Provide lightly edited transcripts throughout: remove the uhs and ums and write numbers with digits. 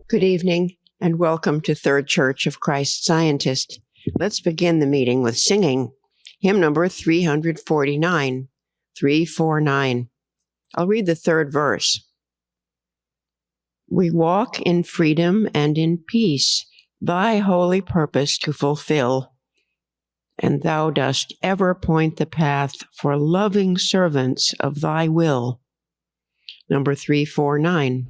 Good evening, and welcome to Third Church of Christ Scientist. Let's begin the meeting with singing hymn number 349, 349. I'll read the third verse. We walk in freedom and in peace, thy holy purpose to fulfill, and thou dost ever point the path for loving servants of thy will. Number 349.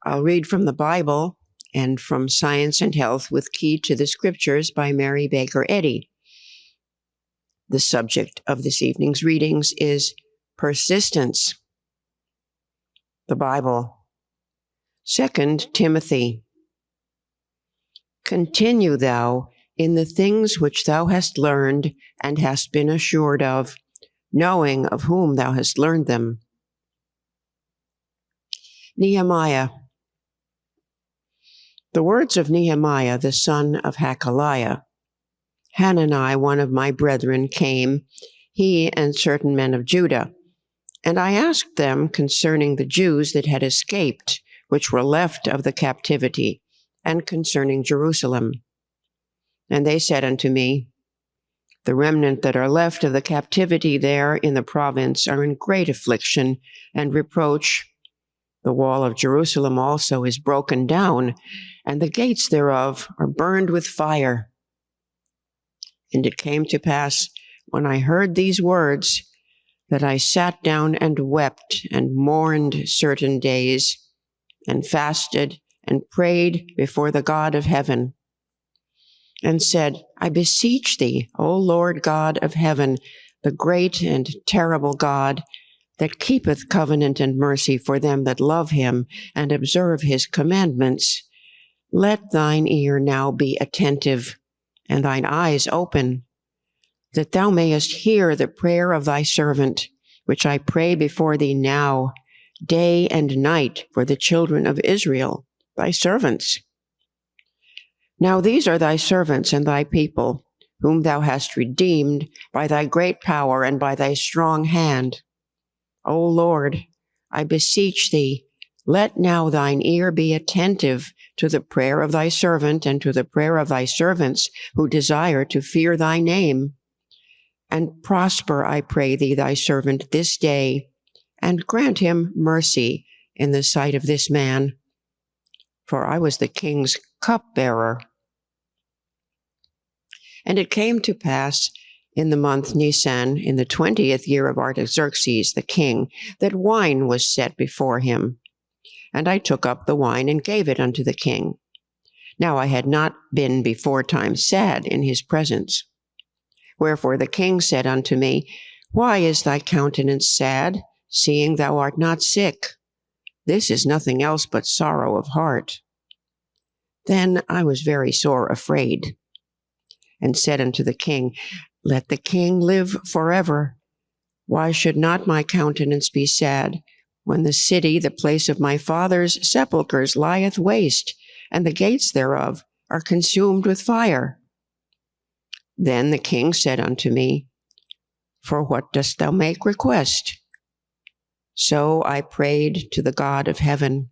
I'll read from the Bible and from Science and Health with Key to the Scriptures by Mary Baker Eddy. The subject of this evening's readings is persistence. The Bible. 2 Timothy. Continue thou in the things which thou hast learned and hast been assured of, knowing of whom thou hast learned them. Nehemiah. The words of Nehemiah, the son of Hakaliah. Hanani, one of my brethren, came, he and certain men of Judah. And I asked them concerning the Jews that had escaped, which were left of the captivity, and concerning Jerusalem. And they said unto me, the remnant that are left of the captivity there in the province are in great affliction and reproach. The wall of Jerusalem also is broken down, and the gates thereof are burned with fire. And it came to pass, when I heard these words, that I sat down and wept and mourned certain days, and fasted and prayed before the God of heaven, and said, I beseech thee, O Lord God of heaven, the great and terrible God, that keepeth covenant and mercy for them that love him and observe his commandments, let thine ear now be attentive, and thine eyes open, that thou mayest hear the prayer of thy servant, which I pray before thee now, day and night, for the children of Israel, thy servants. Now these are thy servants and thy people, whom thou hast redeemed by thy great power and by thy strong hand. O Lord, I beseech thee, let now thine ear be attentive to the prayer of thy servant and to the prayer of thy servants who desire to fear thy name. And prosper, I pray thee, thy servant this day, and grant him mercy in the sight of this man. For I was the king's cupbearer. And it came to pass in the month Nisan, in the 20th year of Artaxerxes the king, that wine was set before him. And I took up the wine and gave it unto the king. Now I had not been beforetime sad in his presence. Wherefore the king said unto me, Why is thy countenance sad, seeing thou art not sick? This is nothing else but sorrow of heart. Then I was very sore afraid, and said unto the king, Let the king live forever. Why should not my countenance be sad, when the city, the place of my fathers' sepulchres, lieth waste, and the gates thereof are consumed with fire? Then the king said unto me, For what dost thou make request? So I prayed to the God of heaven.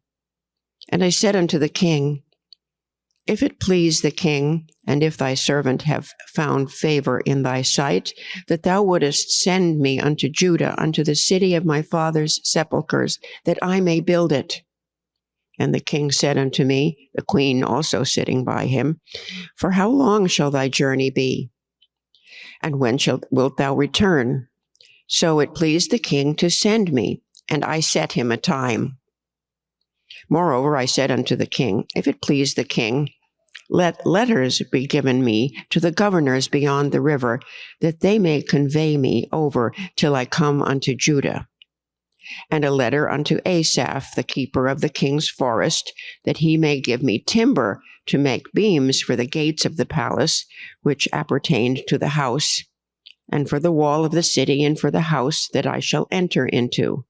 And I said unto the king, If it please the king, and if thy servant have found favor in thy sight, that thou wouldest send me unto Judah, unto the city of my father's sepulchres, that I may build it. And the king said unto me, the queen also sitting by him, For how long shall thy journey be? And when wilt thou return? So it pleased the king to send me, and I set him a time. Moreover, I said unto the king, If it please the king, let letters be given me to the governors beyond the river, that they may convey me over till I come unto Judah. And a letter unto Asaph, the keeper of the king's forest, that he may give me timber to make beams for the gates of the palace, which appertained to the house, and for the wall of the city, and for the house that I shall enter into.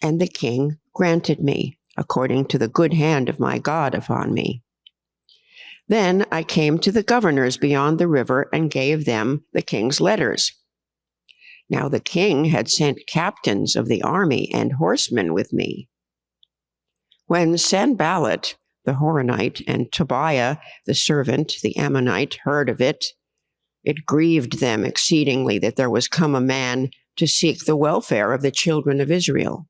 And the king granted me, according to the good hand of my God upon me. Then I came to the governors beyond the river, and gave them the king's letters. Now the king had sent captains of the army and horsemen with me. When Sanballat the Horonite and Tobiah the servant, the Ammonite, heard of it, it grieved them exceedingly that there was come a man to seek the welfare of the children of Israel.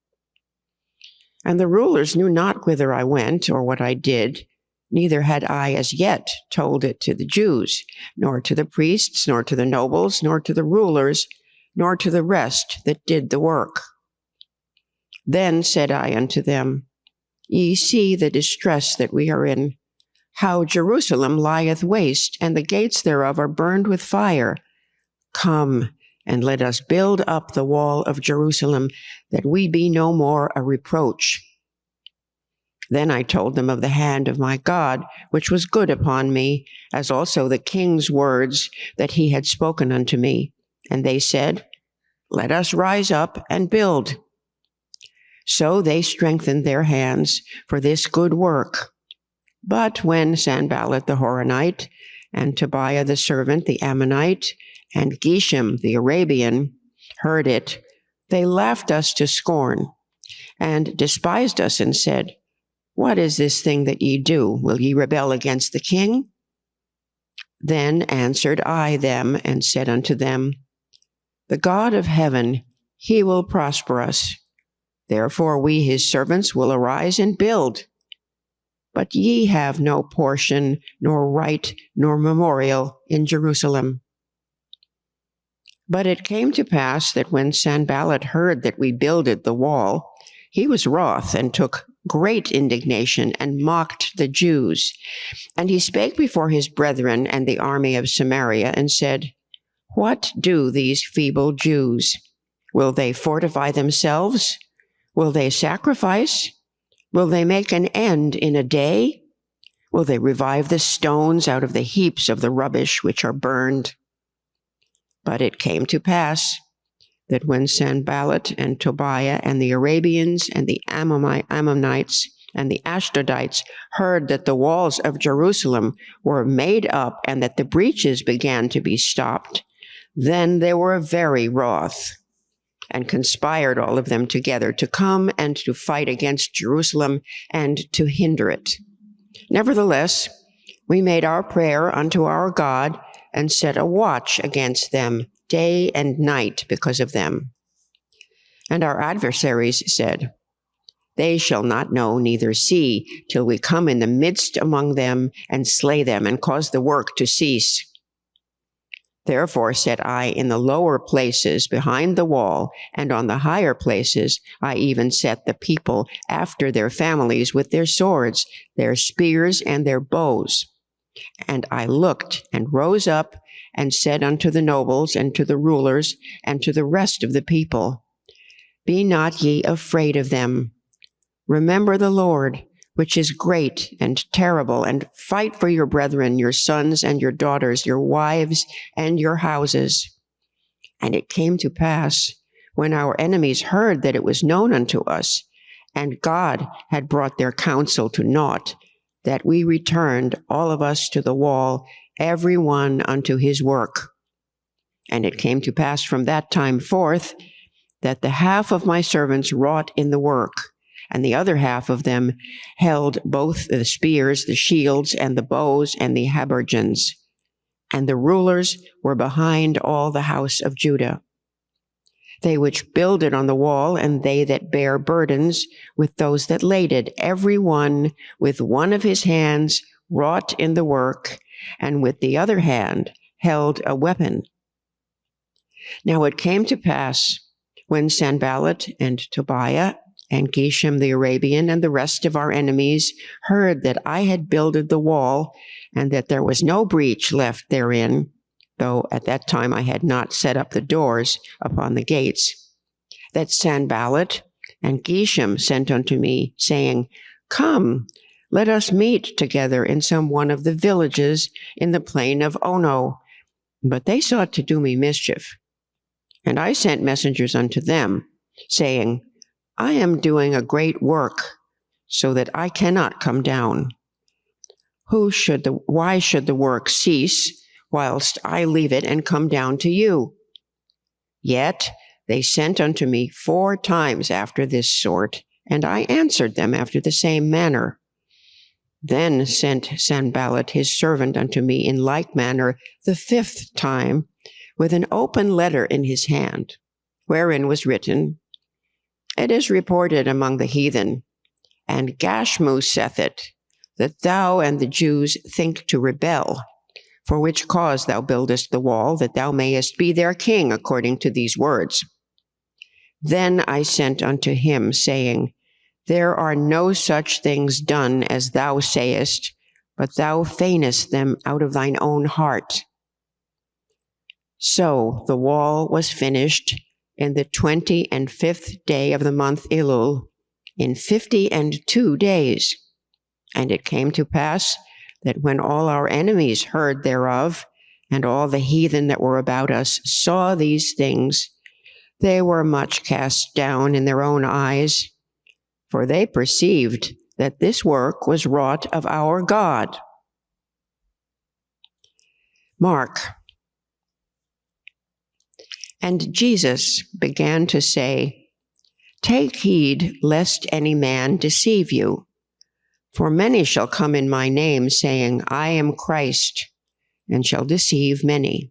And the rulers knew not whither I went or what I did, neither had I as yet told it to the Jews, nor to the priests, nor to the nobles, nor to the rulers, nor to the rest that did the work. Then said I unto them, Ye see the distress that we are in, how Jerusalem lieth waste, and the gates thereof are burned with fire. Come, and let us build up the wall of Jerusalem, that we be no more a reproach. Then I told them of the hand of my God, which was good upon me, as also the king's words that he had spoken unto me. And they said, Let us rise up and build. So they strengthened their hands for this good work. But when Sanballat the Horonite, and Tobiah the servant, the Ammonite, and Geshem the Arabian heard it, they laughed us to scorn, and despised us, and said, What is this thing that ye do? Will ye rebel against the king? Then answered I them, and said unto them, The God of heaven, he will prosper us. Therefore we his servants will arise and build. But ye have no portion, nor right, nor memorial in Jerusalem. But it came to pass that when Sanballat heard that we builded the wall, he was wroth, and took great indignation, and mocked the Jews. And he spake before his brethren and the army of Samaria, and said, What do these feeble Jews? Will they fortify themselves? Will they sacrifice? Will they make an end in a day? Will they revive the stones out of the heaps of the rubbish which are burned? But it came to pass that when Sanballat and Tobiah and the Arabians and the Ammonites and the Ashdodites heard that the walls of Jerusalem were made up and that the breaches began to be stopped, then they were very wroth, and conspired all of them together to come and to fight against Jerusalem and to hinder it. Nevertheless, we made our prayer unto our God, and set a watch against them day and night because of them. And our adversaries said, they shall not know neither see, till we come in the midst among them and slay them and cause the work to cease. Therefore said I, in the lower places behind the wall, and on the higher places I even set the people after their families with their swords, their spears, and their bows. And I looked and rose up and said unto the nobles and to the rulers and to the rest of the people, Be not ye afraid of them. Remember the Lord, which is great and terrible, and fight for your brethren, your sons and your daughters, your wives and your houses. And it came to pass, when our enemies heard that it was known unto us, and God had brought their counsel to naught, that we returned, all of us, to the wall, every one unto his work. And it came to pass from that time forth, that the half of my servants wrought in the work, and the other half of them held both the spears, the shields, and the bows, and the habergeons. And the rulers were behind all the house of Judah. They which builded on the wall, and they that bare burdens, with those that laded, every one with one of his hands wrought in the work, and with the other hand held a weapon. Now it came to pass, when Sanballat and Tobiah and Geshem the Arabian and the rest of our enemies heard that I had builded the wall, and that there was no breach left therein, though at that time I had not set up the doors upon the gates, that Sanballat and Geshem sent unto me, saying, Come, let us meet together in some one of the villages in the plain of Ono. But they sought to do me mischief. And I sent messengers unto them, saying, I am doing a great work, so that I cannot come down. Why should the work cease, whilst I leave it and come down to you? Yet they sent unto me 4 times after this sort, and I answered them after the same manner. Then sent Sanballat his servant unto me in like manner the 5th time, with an open letter in his hand, wherein was written, It is reported among the heathen, and Gashmu saith it, that thou and the Jews think to rebel, for which cause thou buildest the wall, that thou mayest be their king, according to these words. Then I sent unto him, saying, There are no such things done as thou sayest, but thou feignest them out of thine own heart. So the wall was finished in the 25th day of the month Elul, in 52 days. And it came to pass that when all our enemies heard thereof, and all the heathen that were about us saw these things, they were much cast down in their own eyes, for they perceived that this work was wrought of our God. Mark. And Jesus began to say, Take heed lest any man deceive you. For many shall come in my name, saying, I am Christ, and shall deceive many.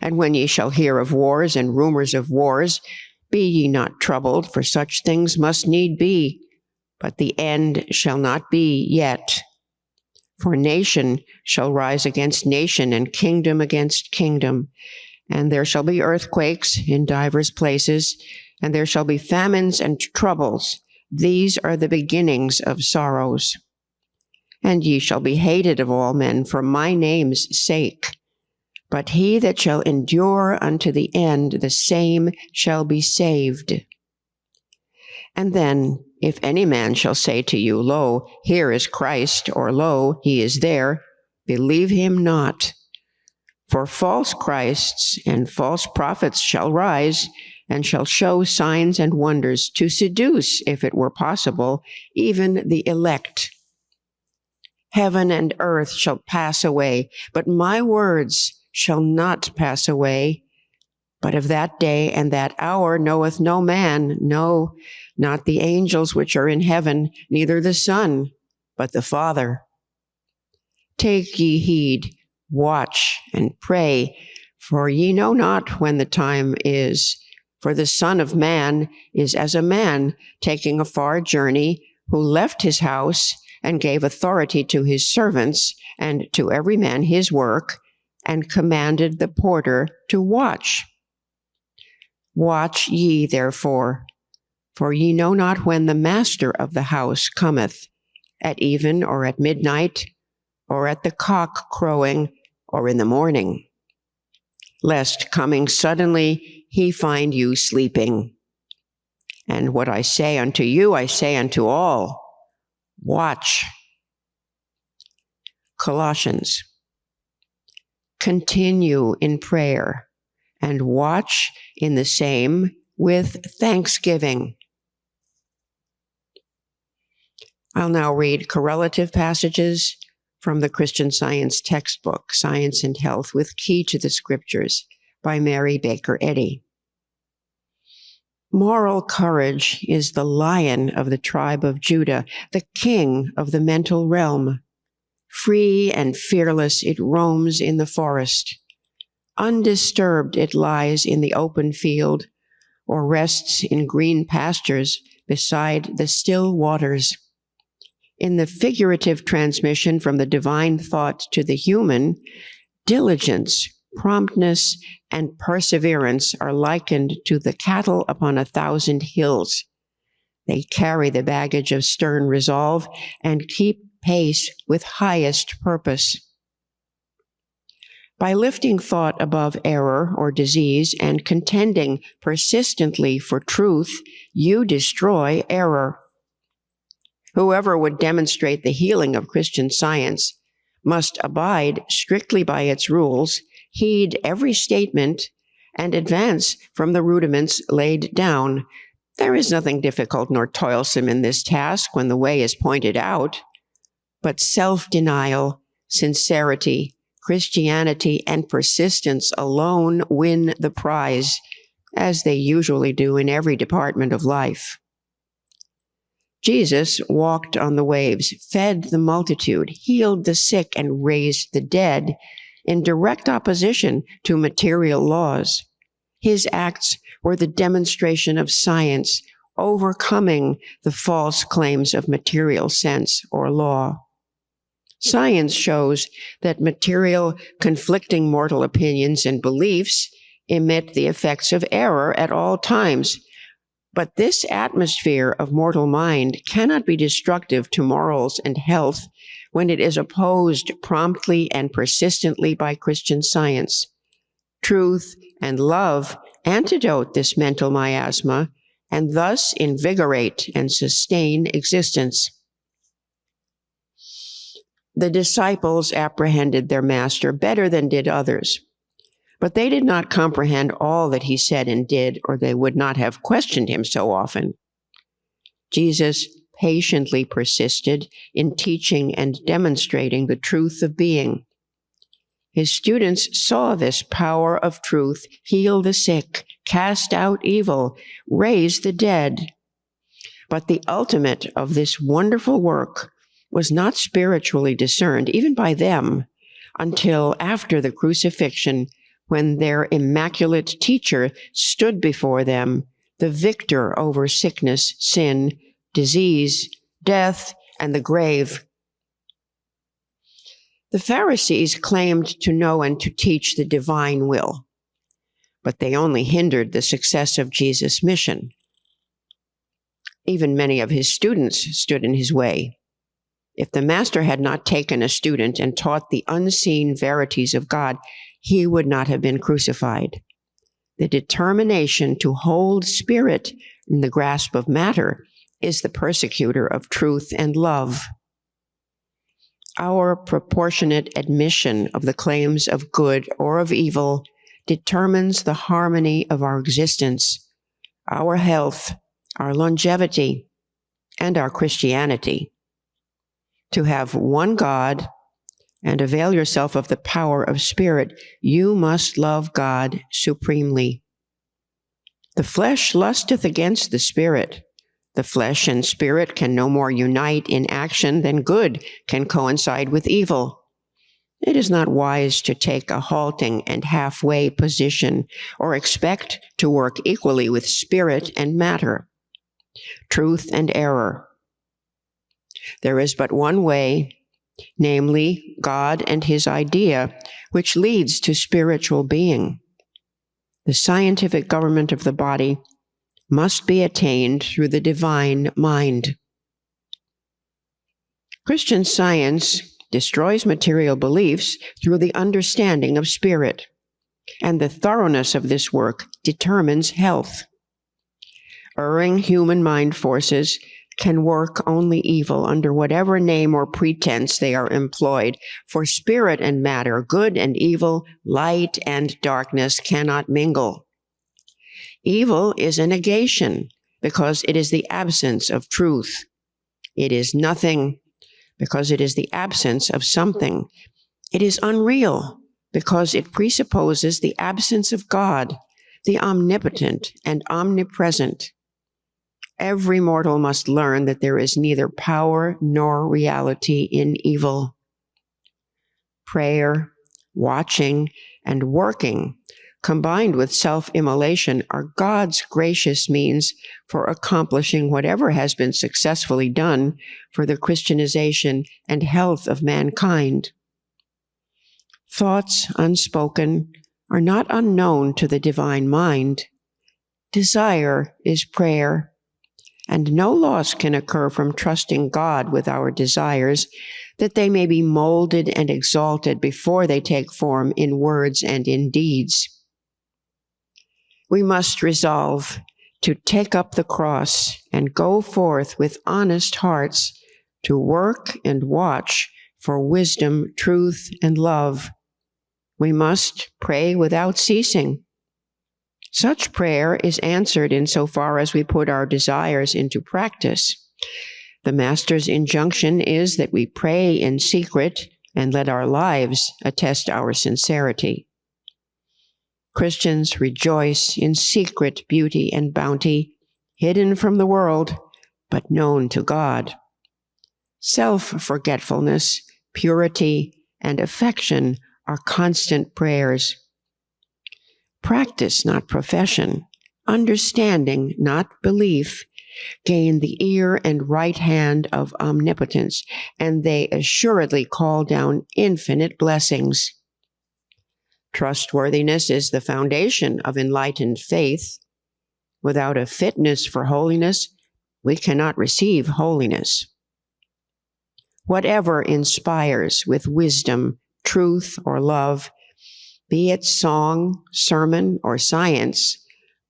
And when ye shall hear of wars and rumors of wars, be ye not troubled, for such things must need be, but the end shall not be yet. For nation shall rise against nation, and kingdom against kingdom. And there shall be earthquakes in divers places, and there shall be famines and troubles. These are the beginnings of sorrows. And ye shall be hated of all men for my name's sake. But he that shall endure unto the end, the same shall be saved. And then, if any man shall say to you, Lo, here is Christ, or Lo, he is there, believe him not. For false Christs and false prophets shall rise, and shall show signs and wonders to seduce, if it were possible, even the elect. Heaven and earth shall pass away, but my words shall not pass away. But of that day and that hour knoweth no man, no, not the angels which are in heaven, neither the Son, but the Father. Take ye heed, watch and pray, for ye know not when the time is. For the Son of Man is as a man taking a far journey, who left his house and gave authority to his servants and to every man his work, and commanded the porter to watch. Watch ye therefore, for ye know not when the master of the house cometh, at even or at midnight, or at the cock crowing, or in the morning, lest coming suddenly he find you sleeping. And what I say unto you, I say unto all, watch. Colossians. Continue in prayer, and watch in the same with thanksgiving. I'll now read correlative passages from the Christian Science textbook, Science and Health with Key to the Scriptures, by Mary Baker Eddy. Moral courage is the lion of the tribe of Judah, the king of the mental realm. Free and fearless it roams in the forest. Undisturbed it lies in the open field, or rests in green pastures beside the still waters. In the figurative transmission from the divine thought to the human, diligence, promptness, and perseverance are likened to the cattle upon 1,000 hills. They carry the baggage of stern resolve and keep pace with highest purpose. By lifting thought above error or disease and contending persistently for truth, you destroy error. Whoever would demonstrate the healing of Christian Science must abide strictly by its rules, heed every statement, and advance from the rudiments laid down. There is nothing difficult nor toilsome in this task when the way is pointed out, but self-denial, sincerity, Christianity, and persistence alone win the prize, as they usually do in every department of life. Jesus walked on the waves, fed the multitude, healed the sick, and raised the dead in direct opposition to material laws. His acts were the demonstration of science, overcoming the false claims of material sense or law. Science shows that material, conflicting mortal opinions and beliefs emit the effects of error at all times. But this atmosphere of mortal mind cannot be destructive to morals and health when it is opposed promptly and persistently by Christian Science. Truth and love antidote this mental miasma and thus invigorate and sustain existence. The disciples apprehended their master better than did others, but they did not comprehend all that he said and did, or they would not have questioned him so often. Jesus patiently persisted in teaching and demonstrating the truth of being. His students saw this power of truth heal the sick, cast out evil, raise the dead. But the ultimate of this wonderful work was not spiritually discerned, even by them, until after the crucifixion, when their immaculate teacher stood before them, the victor over sickness, sin, disease, death, and the grave. The Pharisees claimed to know and to teach the divine will, but they only hindered the success of Jesus' mission. Even many of his students stood in his way. If the master had not taken a student and taught the unseen verities of God, he would not have been crucified. The determination to hold spirit in the grasp of matter is the persecutor of truth and love. Our proportionate admission of the claims of good or of evil determines the harmony of our existence, our health, our longevity, and our Christianity. To have one God and avail yourself of the power of spirit, you must love God supremely. The flesh lusteth against the spirit. The flesh and spirit can no more unite in action than good can coincide with evil. It is not wise to take a halting and halfway position or expect to work equally with spirit and matter, truth and error. There is but one way, namely God and his idea, which leads to spiritual being. The scientific government of the body must be attained through the divine mind. Christian Science destroys material beliefs through the understanding of spirit, and the thoroughness of this work determines health. Erring human mind forces can work only evil under whatever name or pretense they are employed, for spirit and matter, good and evil, light and darkness cannot mingle. Evil is a negation because it is the absence of truth. It is nothing because it is the absence of something. It is unreal because it presupposes the absence of God, the omnipotent and omnipresent. Every mortal must learn that there is neither power nor reality in evil. Prayer, watching, and working, combined with self-immolation, are God's gracious means for accomplishing whatever has been successfully done for the Christianization and health of mankind. Thoughts unspoken are not unknown to the divine mind. Desire is prayer, and no loss can occur from trusting God with our desires, that they may be molded and exalted before they take form in words and in deeds. We must resolve to take up the cross and go forth with honest hearts to work and watch for wisdom, truth, and love. We must pray without ceasing. Such prayer is answered insofar as we put our desires into practice. The Master's injunction is that we pray in secret and let our lives attest our sincerity. Christians rejoice in secret beauty and bounty, hidden from the world, but known to God. Self-forgetfulness, purity, and affection are constant prayers. Practice, not profession, understanding, not belief, gain the ear and right hand of omnipotence, and they assuredly call down infinite blessings. Trustworthiness is the foundation of enlightened faith. Without a fitness for holiness, we cannot receive holiness. Whatever inspires with wisdom, truth, or love, be it song, sermon, or science,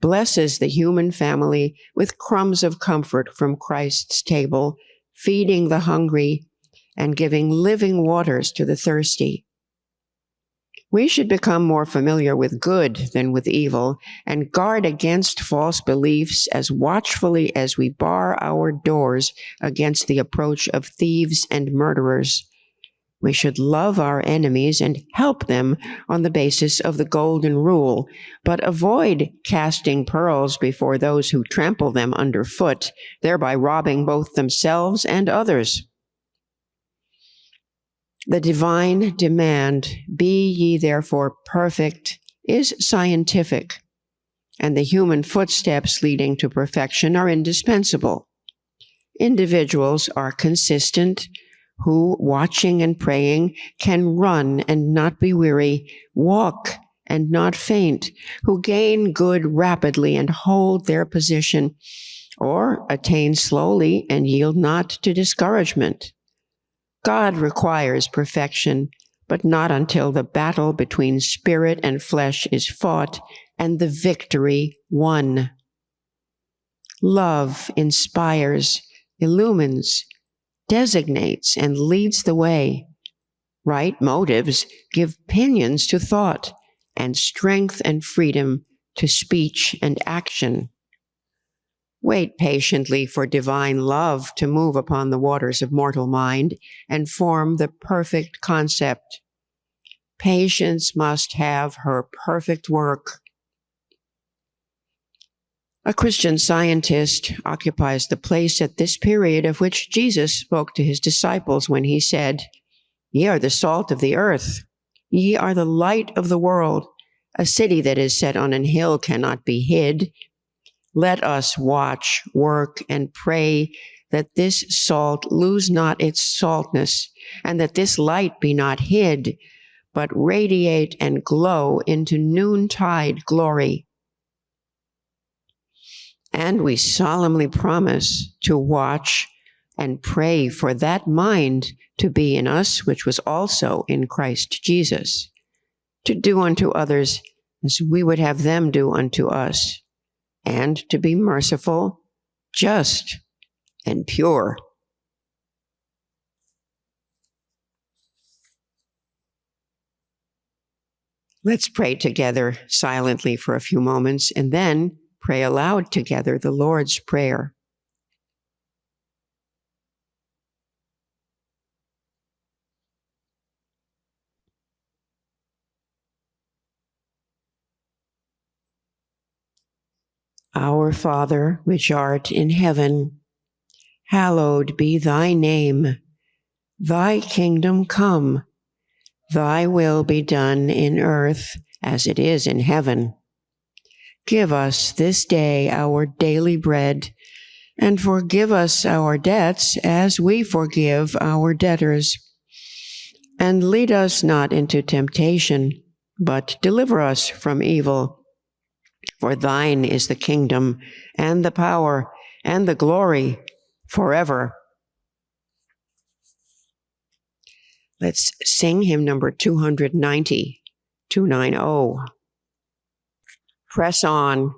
blesses the human family with crumbs of comfort from Christ's table, feeding the hungry and giving living waters to the thirsty. We should become more familiar with good than with evil and guard against false beliefs as watchfully as we bar our doors against the approach of thieves and murderers. We should love our enemies and help them on the basis of the golden rule, but avoid casting pearls before those who trample them underfoot, thereby robbing both themselves and others. The divine demand, "Be ye therefore perfect," is scientific, and the human footsteps leading to perfection are indispensable. Individuals are consistent, who, watching and praying, can run and not be weary, walk and not faint, who gain good rapidly and hold their position, or attain slowly and yield not to discouragement. God requires perfection, but not until the battle between spirit and flesh is fought and the victory won. Love inspires, illumines, designates, and leads the way. Right motives give pinions to thought, and strength and freedom to speech and action. Wait patiently for divine love to move upon the waters of mortal mind and form the perfect concept. Patience must have her perfect work. A Christian Scientist occupies the place at this period of which Jesus spoke to his disciples when he said, Ye are the salt of the earth. Ye are the light of the world. A city that is set on an hill cannot be hid. Let us watch, work, and pray that this salt lose not its saltness, and that this light be not hid, but radiate and glow into noontide glory. And we solemnly promise to watch and pray for that mind to be in us, which was also in Christ Jesus, to do unto others as we would have them do unto us, and to be merciful, just, and pure. Let's pray together silently for a few moments, and then pray aloud together the Lord's Prayer. Our Father, which art in heaven, hallowed be thy name. Thy kingdom come. Thy will be done in earth as it is in heaven. Give us this day our daily bread, and forgive us our debts as we forgive our debtors. And lead us not into temptation, but deliver us from evil. For thine is the kingdom, and the power, and the glory, forever. Let's sing hymn number 290, 290. Press on,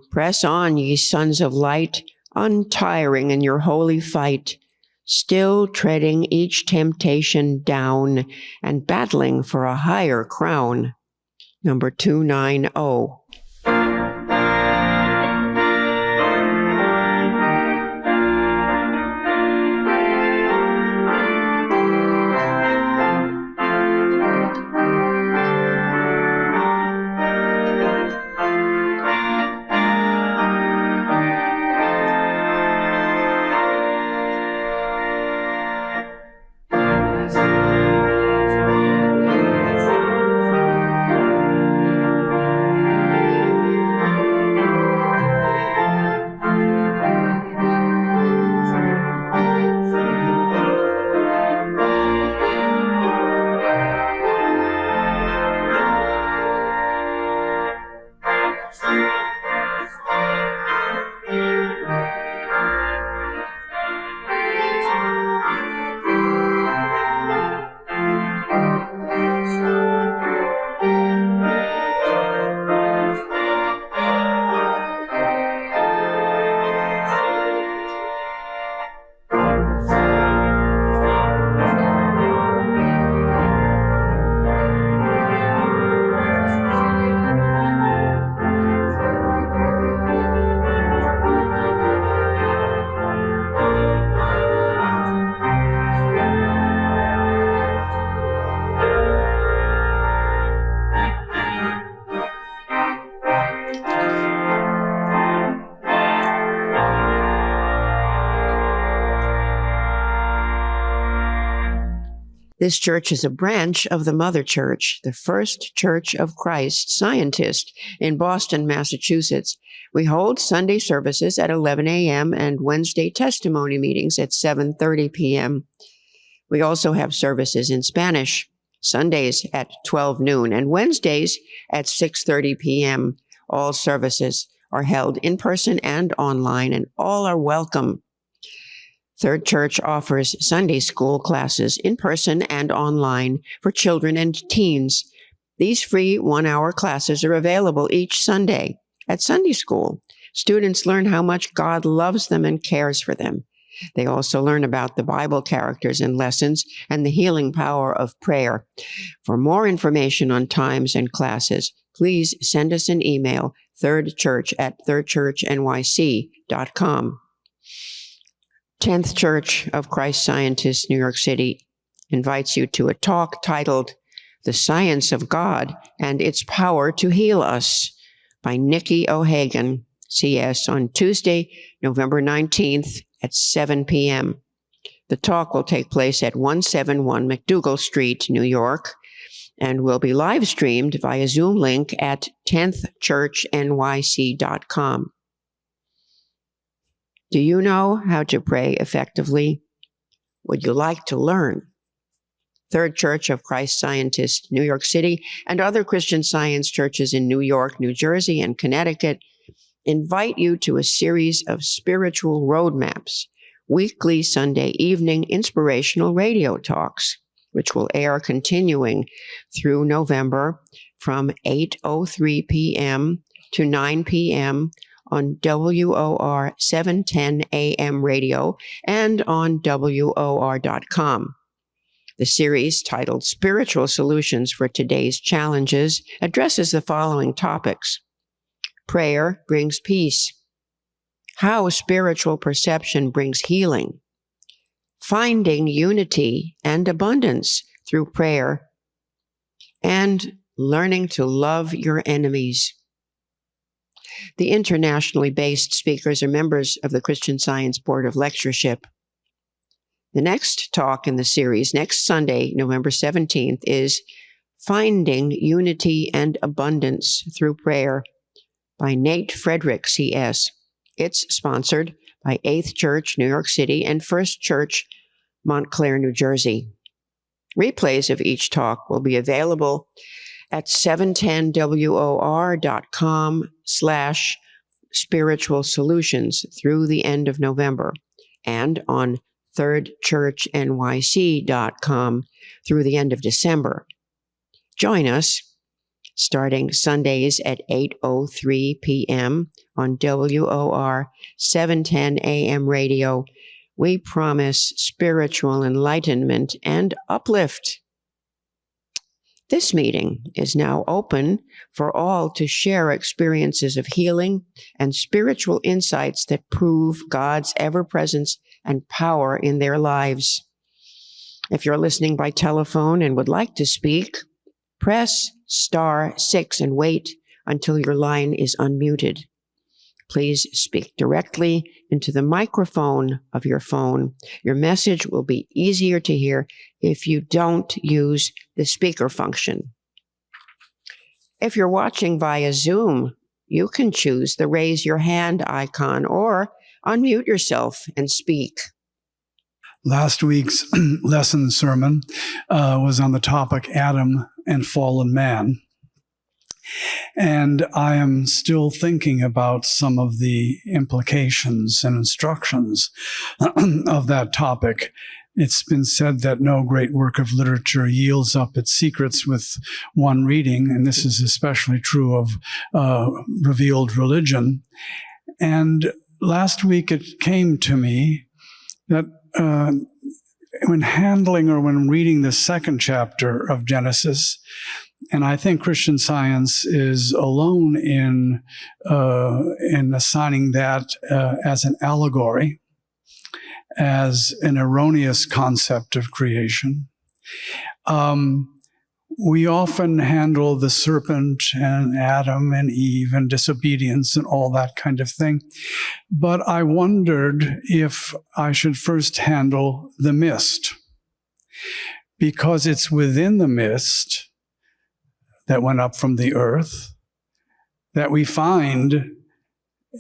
ye sons of light, untiring in your holy fight, still treading each temptation down, and battling for a higher crown. Number 290. This church is a branch of the Mother Church, the First Church of Christ Scientist in Boston, Massachusetts. We hold Sunday services at 11 a.m. and Wednesday testimony meetings at 7:30 p.m. We also have services in Spanish, Sundays at 12 noon and Wednesdays at 6:30 p.m. All services are held in person and online, and all are welcome. Third Church offers Sunday school classes in person and online for children and teens. These free one-hour classes are available each Sunday. At Sunday school, students learn how much God loves them and cares for them. They also learn about the Bible characters and lessons and the healing power of prayer. For more information on times and classes, please send us an email, thirdchurch@thirdchurchnyc.com. 10th Church of Christ Scientist, New York City, invites you to a talk titled The Science of God and Its Power to Heal Us by Nikki O'Hagan, CS, on Tuesday, November 19th at 7 p.m. The talk will take place at 171 McDougal Street, New York, and will be live streamed via Zoom link at 10thchurchnyc.com. Do you know how to pray effectively? Would you like to learn? Third Church of Christ Scientists, New York City, and other Christian Science churches in New York, New Jersey, and Connecticut invite you to a series of spiritual roadmaps, weekly Sunday evening inspirational radio talks, which will air continuing through November from 8:03 p.m. to 9 p.m. on WOR 710 AM radio and on WOR.com. The series, titled Spiritual Solutions for Today's Challenges, addresses the following topics. Prayer brings peace. How spiritual perception brings healing. Finding unity and abundance through prayer. And learning to love your enemies. The internationally based speakers are members of the Christian Science Board of Lectureship. The next talk in the series, next Sunday, November 17th, is Finding Unity and Abundance Through Prayer by Nate Frederick, CS. It's sponsored by 8th Church, New York City, and First Church, Montclair, New Jersey. Replays of each talk will be available at 710WOR.com/spiritual solutions through the end of November, and on thirdchurchnyc.com through the end of December. Join us starting Sundays at 8:03 p.m. on WOR 710 AM radio. We promise spiritual enlightenment and uplift. This meeting is now open for all to share experiences of healing and spiritual insights that prove God's ever-presence and power in their lives. If you're listening by telephone and would like to speak, press *6 and wait until your line is unmuted. Please speak directly into the microphone of your phone. Your message will be easier to hear if you don't use the speaker function. If you're watching via Zoom, you can choose the raise your hand icon or unmute yourself and speak. Last week's lesson sermon was on the topic Adam and fallen man. And I am still thinking about some of the implications and instructions of that topic. It's been said that no great work of literature yields up its secrets with one reading, and this is especially true of revealed religion. And last week it came to me that when handling or when reading the second chapter of Genesis, and I think Christian Science is alone in assigning that as an allegory, as an erroneous concept of creation. We often handle the serpent and Adam and Eve and disobedience and all that kind of thing. But I wondered if I should first handle the mist, because it's within the mist that went up from the earth that we find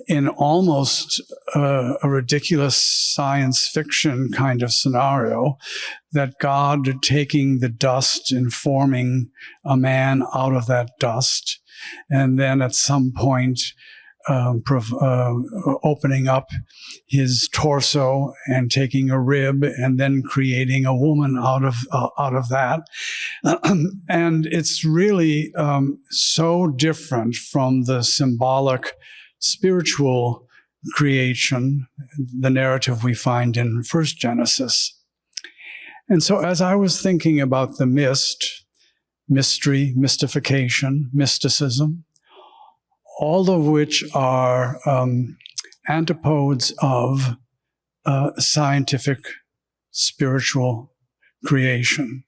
in almost a ridiculous science fiction kind of scenario, that God taking the dust and forming a man out of that dust, and then at some point opening up his torso and taking a rib and then creating a woman out of that. And it's really so different from the symbolic spiritual creation, the narrative we find in First Genesis. And so as I was thinking about the mist, mystery, mystification, mysticism, all of which are antipodes of scientific spiritual creation,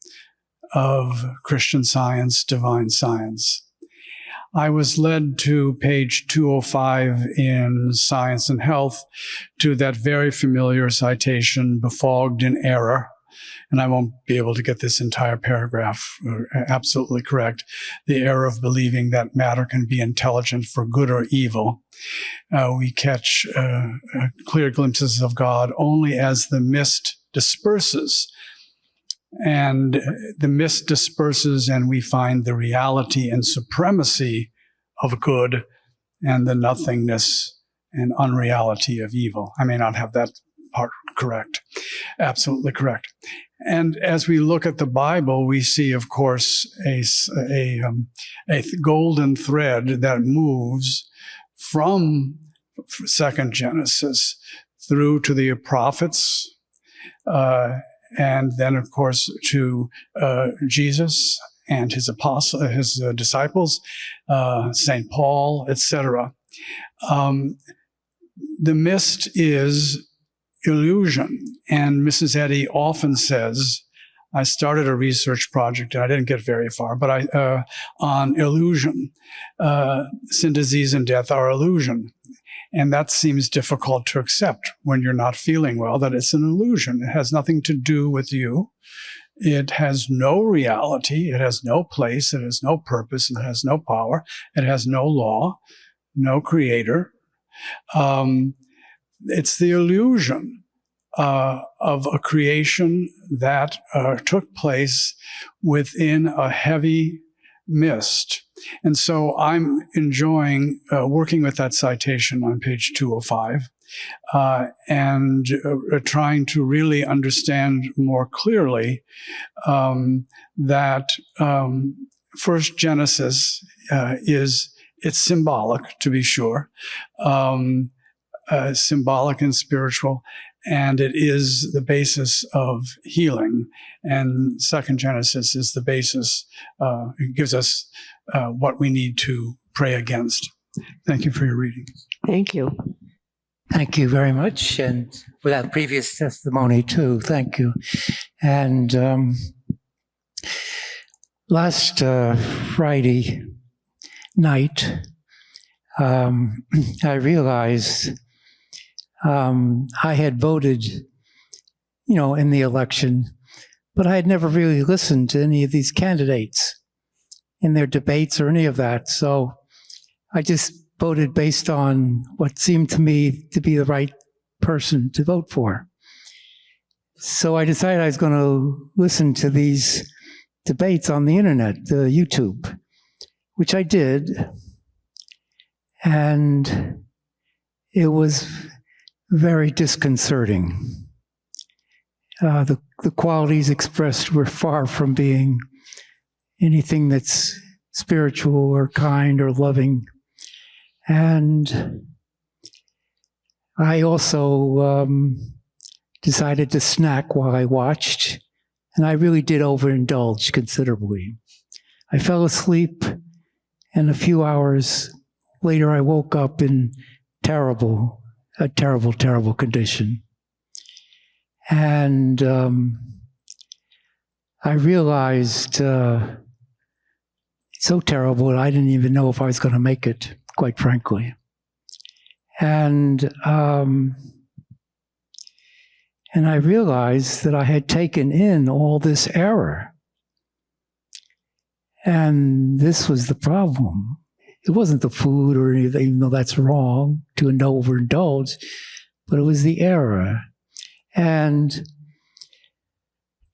of Christian Science, divine science, I was led to page 205 in Science and Health, to that very familiar citation, befogged in error. And I won't be able to get this entire paragraph absolutely correct. The error of believing that matter can be intelligent for good or evil. We catch clear glimpses of God only as the mist disperses. And the mist disperses, and we find the reality and supremacy of good and the nothingness and unreality of evil. I may not have that part correct, absolutely correct. And as we look at the Bible, we see, of course, a golden thread that moves from Second Genesis through to the prophets, and then, of course, to Jesus and his disciples, St. Paul, etc. The mist is illusion. And Mrs. Eddy often says, I started a research project, and I didn't get very far, but on illusion. Sin, disease, and death are illusion. And that seems difficult to accept when you're not feeling well, that it's an illusion. It has nothing to do with you. It has no reality. It has no place. It has no purpose. It has no power. It has no law, no creator. It's the illusion of a creation that took place within a heavy mist. And so I'm enjoying working with that citation on page 205 and trying to really understand more clearly that first Genesis it's symbolic, to be sure, symbolic and spiritual, and it is the basis of healing. And second Genesis is the basis, it gives us what we need to pray against. Thank you for your reading. Thank you. Thank you very much, and for that previous testimony too. Thank you. And last Friday night, I realized I had voted, in the election, but I had never really listened to any of these candidates in their debates or any of that. So I just voted based on what seemed to me to be the right person to vote for. So I decided I was going to listen to these debates on the internet, YouTube, which I did. And it was very disconcerting. The qualities expressed were far from being anything that's spiritual or kind or loving. And I also decided to snack while I watched, and I really did overindulge considerably. I fell asleep, and a few hours later I woke up in a terrible, terrible condition. And I realized so terrible that I didn't even know if I was going to make it, quite frankly. And I realized that I had taken in all this error. And this was the problem. It wasn't the food or anything, even though that's wrong to overindulge, but it was the error. And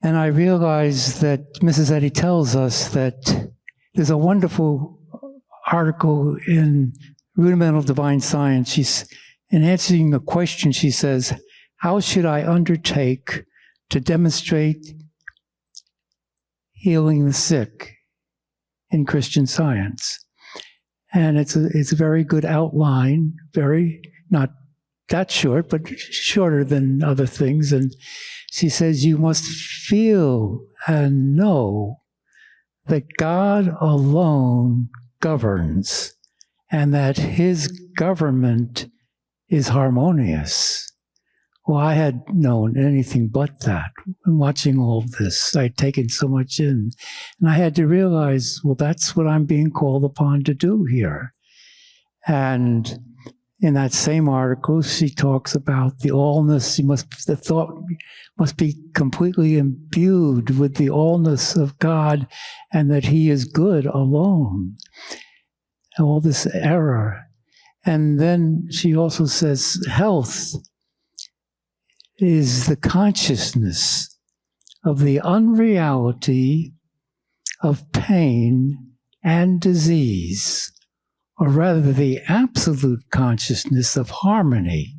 I realized that Mrs. Eddy tells us that there's a wonderful article in Rudimental Divine Science. She's, in answering the question, she says, how should I undertake to demonstrate healing the sick in Christian Science? And it's a very good outline, very, not that short, but shorter than other things. And she says, you must feel and know that God alone governs and that his government is harmonious. Well, I had known anything but that. And watching all of this, I'd taken so much in. And I had to realize, well, that's what I'm being called upon to do here. And in that same article, she talks about the allness. The thought must be completely imbued with the allness of God, and that He is good alone. All this error. And then she also says health is the consciousness of the unreality of pain and disease, or rather the absolute consciousness of harmony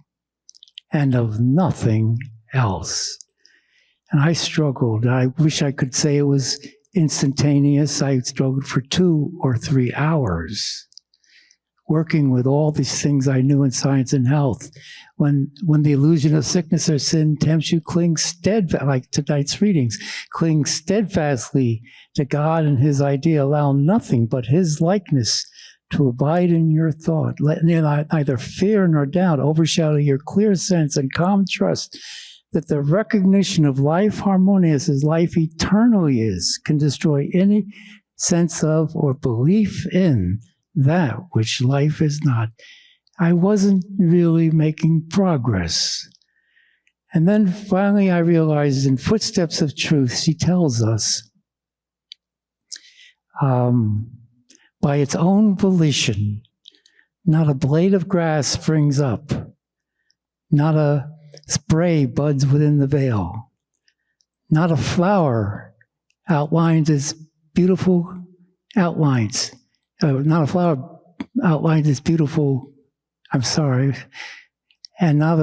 and of nothing else. And I struggled. I wish I could say it was instantaneous. I struggled for 2 or 3 hours, working with all these things I knew in science and health. When the illusion of sickness or sin tempts you, cling steadfastly, like tonight's readings, cling steadfastly to God and His idea. Allow nothing but His likeness to abide in your thought. Let neither fear nor doubt overshadow your clear sense and calm trust that the recognition of life harmonious as life eternally is can destroy any sense of or belief in that which life is not. I wasn't really making progress. And then finally I realized in Footsteps of Truth, she tells us, by its own volition, not a blade of grass springs up, not a spray buds within the veil, not a flower outlines its beautiful outlines. Not a flower outlines its beautiful, and not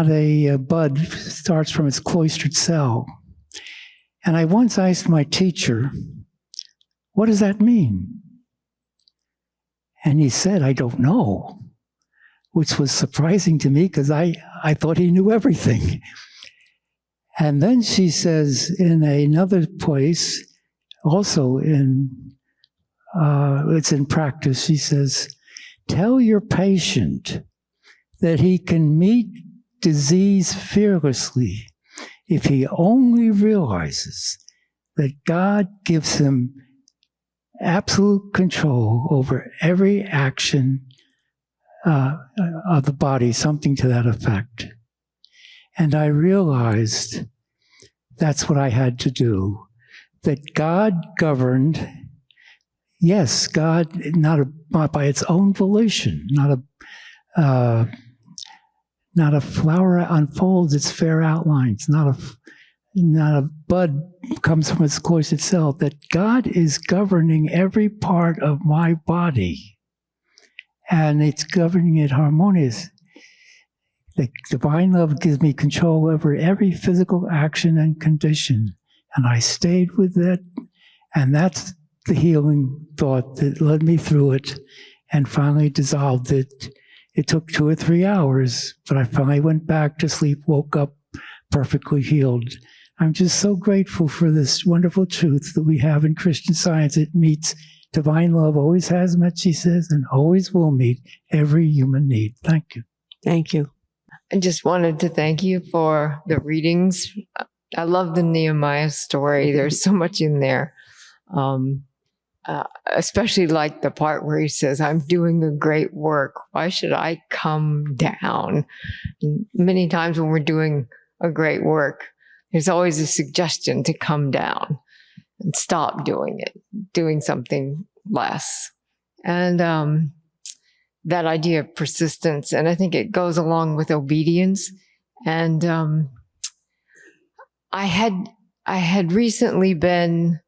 a bud starts from its cloistered cell. And I once asked my teacher, what does that mean? And he said, I don't know, which was surprising to me because I thought he knew everything. And then she says in another place, also it's in practice, she says, tell your patient that he can meet disease fearlessly if he only realizes that God gives him absolute control over every action of the body, something to that effect. And I realized that's what I had to do. That God governed, yes, God, not by its own volition, not a flower unfolds its fair outlines, not a bud comes from its cloistered cell, that God is governing every part of my body, and it's governing it harmonious. The divine love gives me control over every physical action and condition. And I stayed with that, and that's the healing thought that led me through it and finally dissolved it. It took 2 or 3 hours, but I finally went back to sleep, woke up perfectly healed. I'm just so grateful for this wonderful truth that we have in Christian Science. It meets divine love, always has met, she says, and always will meet every human need. Thank you. Thank you. I just wanted to thank you for the readings. I love the Nehemiah story. There's so much in there. Especially like the part where he says, I'm doing a great work. Why should I come down? And many times when we're doing a great work, there's always a suggestion to come down and stop doing it, doing something less. And that idea of persistence, and I think it goes along with obedience. And I had recently been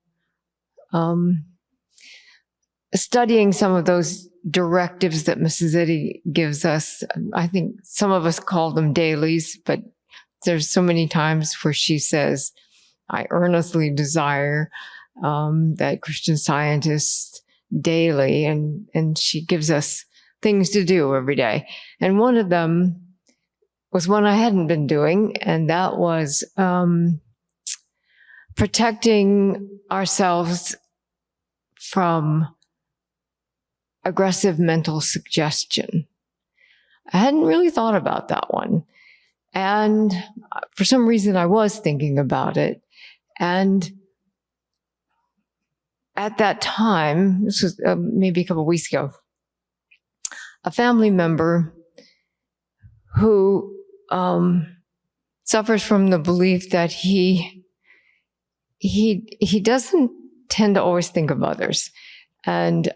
studying some of those directives that Mrs. Eddy gives us. I think some of us call them dailies, but there's so many times where she says, I earnestly desire that Christian Scientist daily, and she gives us things to do every day. And one of them was one I hadn't been doing, and that was protecting ourselves from aggressive mental suggestion. I hadn't really thought about that one. And for some reason, I was thinking about it. And at that time, this was maybe a couple of weeks ago, a family member who suffers from the belief that he doesn't tend to always think of others. And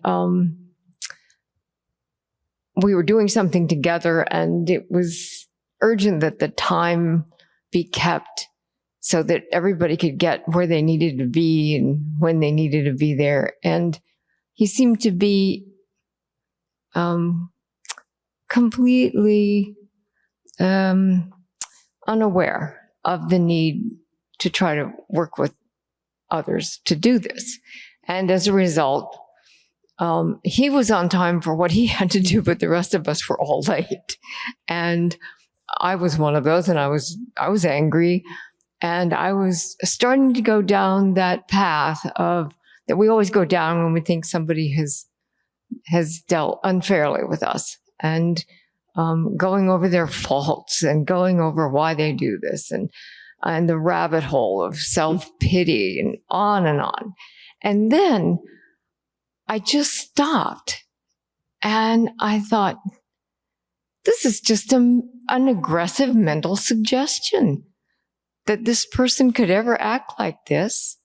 we were doing something together, and it was urgent that the time be kept so that everybody could get where they needed to be and when they needed to be there. And he seemed to be completely unaware of the need to try to work with others to do this. And as a result, he was on time for what he had to do, but the rest of us were all late. And I was one of those, and I was angry. And I was starting to go down that path that we always go down when we think somebody has dealt unfairly with us, and going over their faults and going over why they do this, and the rabbit hole of self-pity and on and on. And then I just stopped and I thought, this is just an aggressive mental suggestion that this person could ever act like this,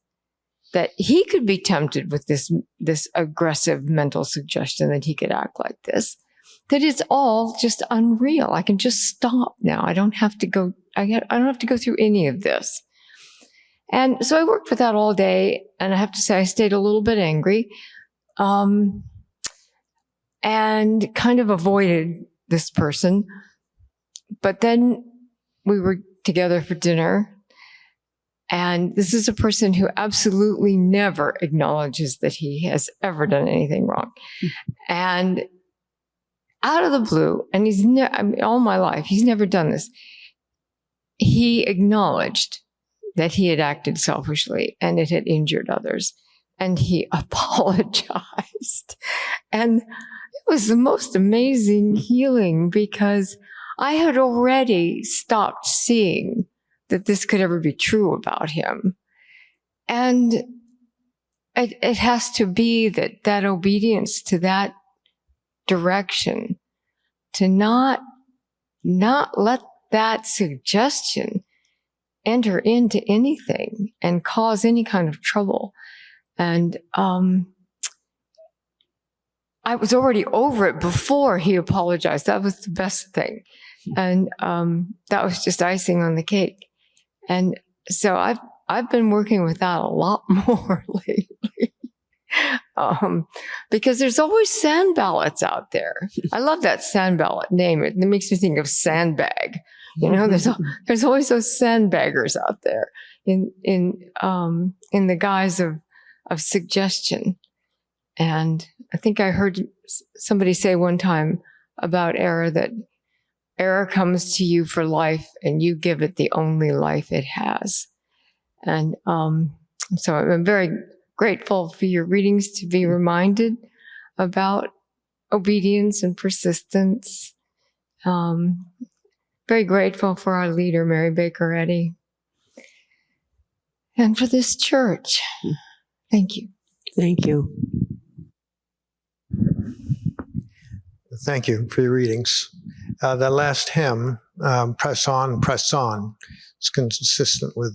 that he could be tempted with this aggressive mental suggestion that he could act like this, that it's all just unreal. I can just stop now. I don't have to go through any of this. And so I worked with that all day, and I have to say I stayed a little bit angry, and kind of avoided this person. But then we were together for dinner, and this is a person who absolutely never acknowledges that he has ever done anything wrong. And out of the blue, and all my life, he's never done this, he acknowledged that he had acted selfishly and it had injured others. And he apologized. And it was the most amazing healing, because I had already stopped seeing that this could ever be true about him. And it has to be that obedience to that direction, to not let that suggestion enter into anything and cause any kind of trouble. And I was already over it before he apologized. That was the best thing. And that was just icing on the cake. And so I've been working with that a lot more lately. Because there's always sand ballots out there. I love that sand ballot name. It makes me think of sandbag. You know, there's always those sandbaggers out there in the guise of suggestion. And I think I heard somebody say one time about error that error comes to you for life, and you give it the only life it has. And so I'm very grateful for your readings to be reminded about obedience and persistence. Very grateful for our leader, Mary Baker Eddy, and for this church. Thank you. Thank you. Thank you for your readings. The last hymn, Press On, Press On, is consistent with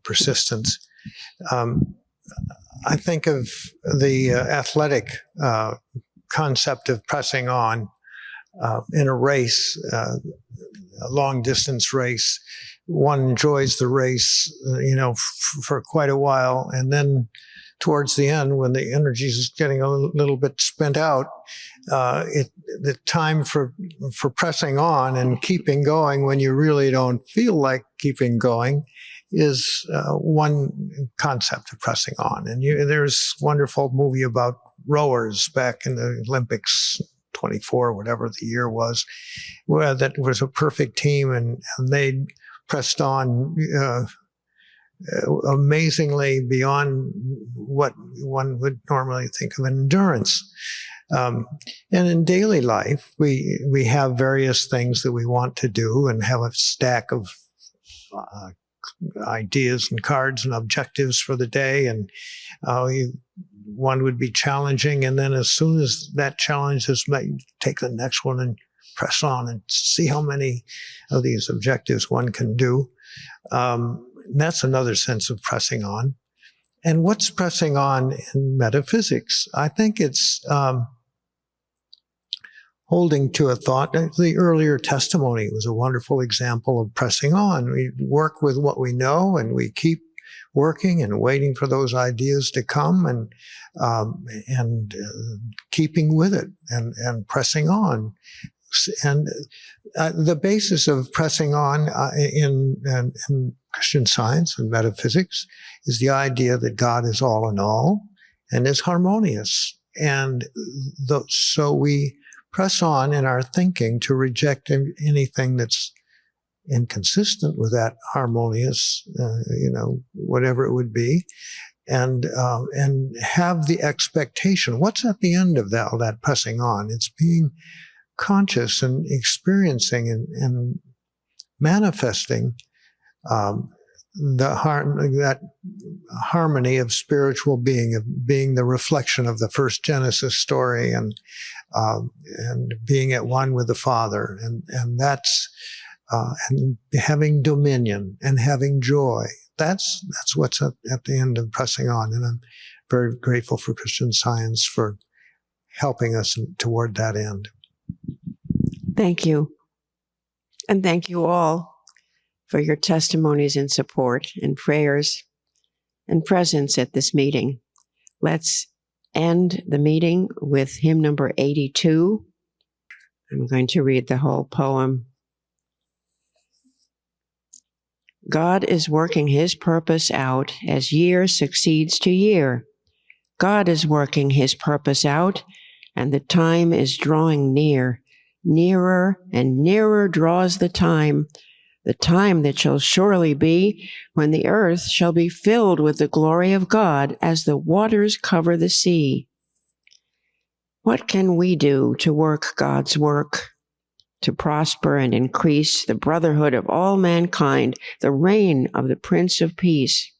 persistence. I think of the athletic concept of pressing on in a race, a long-distance race. One enjoys the race, for quite a while, and then towards the end, when the energy is getting a little bit spent out, the time for pressing on and keeping going when you really don't feel like keeping going is one concept of pressing on. And there's a wonderful movie about rowers back in the Olympics, 24, whatever the year was, where that was a perfect team, and they pressed on amazingly beyond what one would normally think of endurance. And in daily life, we have various things that we want to do and have a stack of ideas and cards and objectives for the day. And one would be challenging. And then as soon as that challenge is met, you take the next one and press on and see how many of these objectives one can do. That's another sense of pressing on. And what's pressing on in metaphysics? I think it's holding to a thought. The earlier testimony was a wonderful example of pressing on. We work with what we know, and we keep working and waiting for those ideas to come, and keeping with it and pressing on. And the basis of pressing on in Christian Science and metaphysics is the idea that God is all in all and is harmonious. And so we press on in our thinking to reject anything that's inconsistent with that harmonious, whatever it would be, and have the expectation. What's at the end of that pressing on? It's being conscious and experiencing and manifesting that harmony of spiritual being, of being the reflection of the first Genesis story, and being at one with the Father, and that's and having dominion and having joy. That's what's at the end of pressing on, and I'm very grateful for Christian Science for helping us toward that end. Thank you. And thank you all for your testimonies and support and prayers and presence at this meeting. Let's end the meeting with hymn number 82. I'm going to read the whole poem. God is working his purpose out as year succeeds to year. God is working his purpose out, and the time is drawing near. Nearer and nearer draws the time that shall surely be when the earth shall be filled with the glory of God as the waters cover the sea. What can we do to work God's work, to prosper and increase the brotherhood of all mankind, the reign of the Prince of Peace?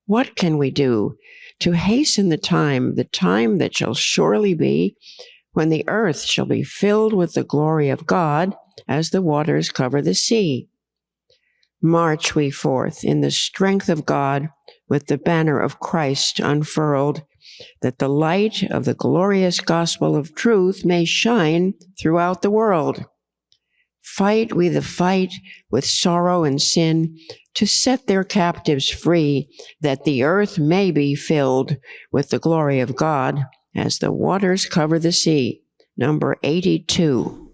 What can we do to hasten the time that shall surely be when the earth shall be filled with the glory of God as the waters cover the sea? March we forth in the strength of God with the banner of Christ unfurled, that the light of the glorious gospel of truth may shine throughout the world. Fight we the fight with sorrow and sin to set their captives free, that the earth may be filled with the glory of God as the waters cover the sea. Number 82.